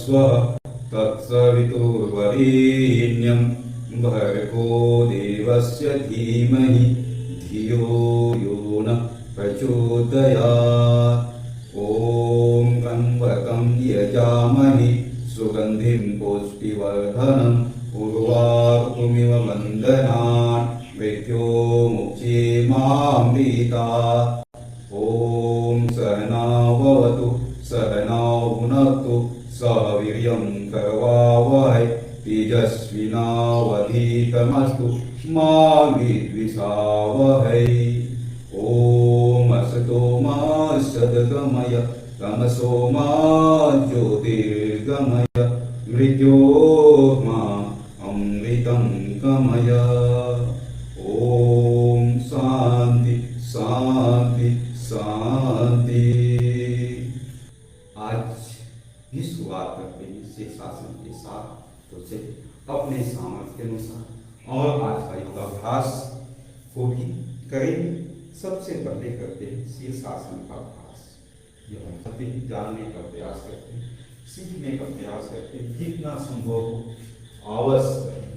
स्वः तत्सवितुर्वरेण्यं भर्गो देवस्य धीमहि धियो यो नः प्रचोदयात्। ॐ त्र्यम्बकं यजामहे सुगन्धिं पुष्टिवर्धनम् उर्वारुकमिव बन्धनान् मृत्योर्मुक्षेमामृतात्। ॐ सहनाववतु सहनौ भुनक्तु सह वीर्यं करवावहै तेजस्विनावधीतमस्तु मा विद्विषावहै। ॐ असतो मा सद्गमय तमसो मा ज्योतिर्गमय मृत्योर्मा अमृतं गमय। ॐ शांति शांति शांति। आज भी शुरुआत करते हैं शीर्षासन के साथ, तो चलिए अपने सामर्थ्य के अनुसार और आज का योगाभ्यास को भी करेंगे। सबसे पहले करते हैं शीर्षासन का अभ्यास। यह हम सभी जानने का प्रयास करते हैं, सीखने का प्रयास करते हैं, जितना संभव हो अवश्य करें।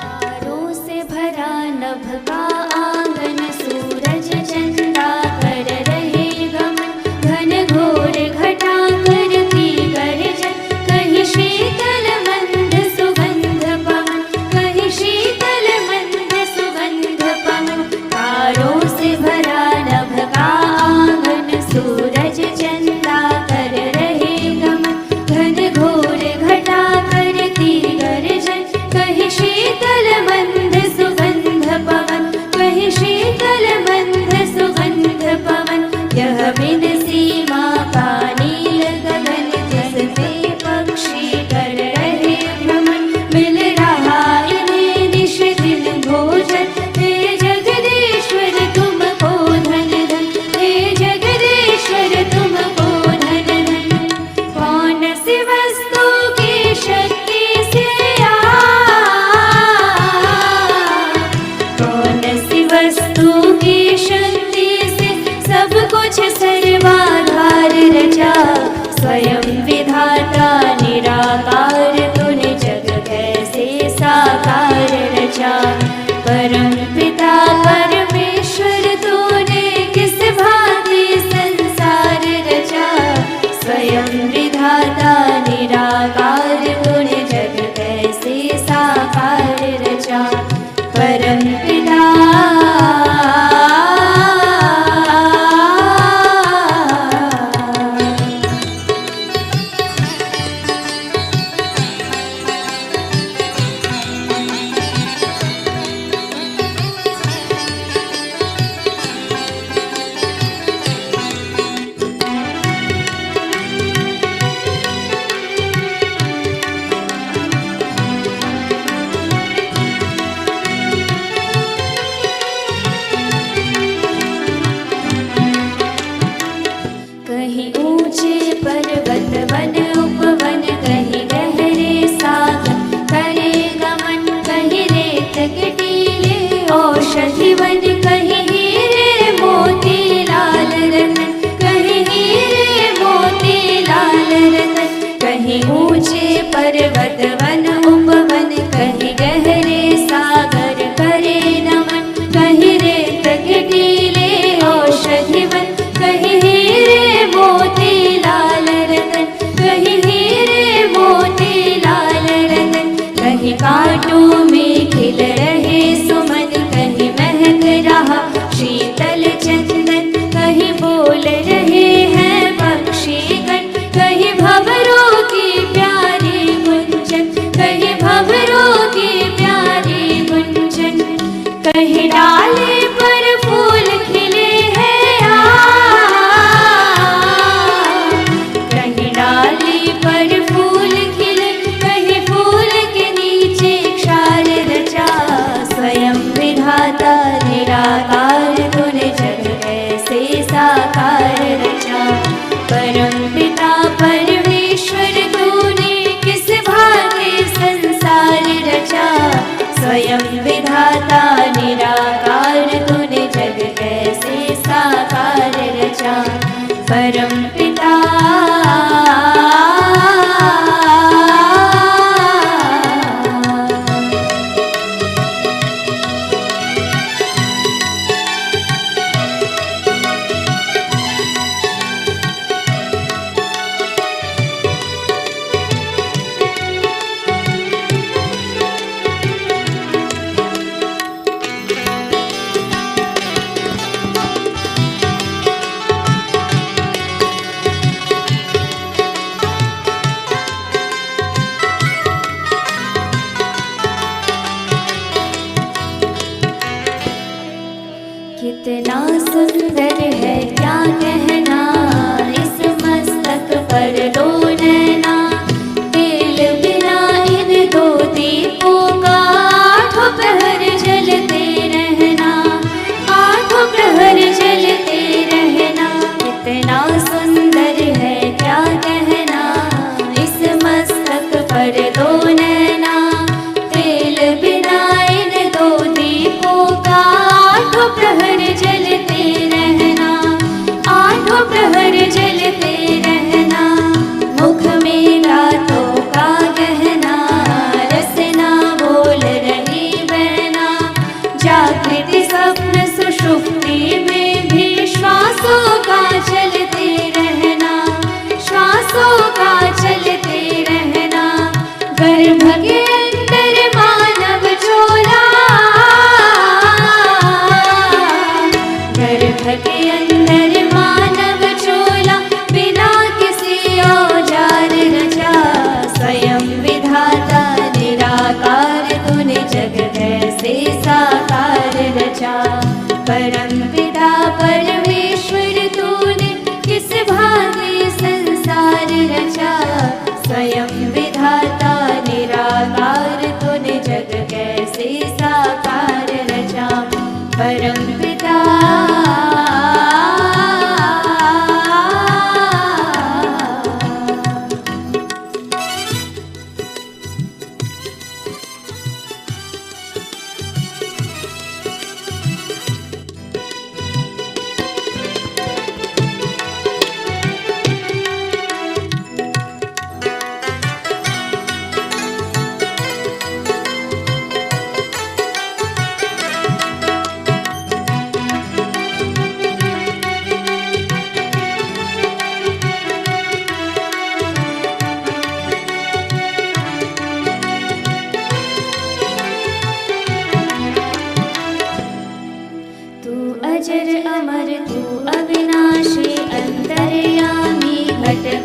तारों से भरा नभ का आंगन, सूरज चंदा कर रहे गमन, घन घोर घटा करती गर्जन, कहीं शीतल मंद सुगंध पवन, कहीं शीतल मंद सुगंध पवन। तारों से भरा नभ का आंगन, सूरज चंदा कर रहे गमन, घन घोर घटा करती गर्जन, कहीं शीतल मंद सुगंध पवन, कहीं शीतल मंद सुगंध पवन। यह बिन सीमा का नील गगन, जिसपे पक्षी कर रहे भ्रमण, मिल रहा इन्हें निश दिन भोजन। हे जगदीश्वर तुमको धन धन, हे जगदीश्वर तुमको धन धन। कौन सी वस्तु की शक्ति से कौन सी वस्तु की शक्ति से सब कुछ सर्वाधार रचा। स्वयं विधाता निराकार, तूने जग कैसे साकार रचा। परम पिता परमेश्वर, तूने किस भांति संसार रचा। स्वयं विधाता निराकार, तूने जग कैसे साकार रचा। परम पिता कहीं ऊंचे पर्वत वन उपवन, कहीं गहरे सागर करे गमन, कहीं रेत के टीले औषधि वन, कहीं हीरे मोती लाल रतन, कहीं हीरे मोती लाल रतन। कहीं ऊंचे पर्वत वन उपवन, कहीं गहरे सागर करे नमन, कहीं रेत के टीले औषधि वन, कहीं हीरे मोती लाल रतन, कहीं हीरे मोती लाल रतन। कहीं कांटों में खिल रहे सुमन, कहीं महक रहा शीतल चंदन, कहीं बोल रहे हैं पक्षीगण, कहीं भंवरों की प्यारी गुंजन, कहीं भंवरों की प्यारी गुंजन। कहीं डाले पर फूल खिले हैं कहीं डाली पर फूल खिले, कहीं फूल के नीचे क्षार रचा। स्वयं विधाता निराकार, तूने जग कैसे साकार रचा। परम पिता परमेश्वर, तूने किस भांति संसार रचा। स्वयं विधाता निराकार, तूने जग कैसे साकार रचा। परम पिता घट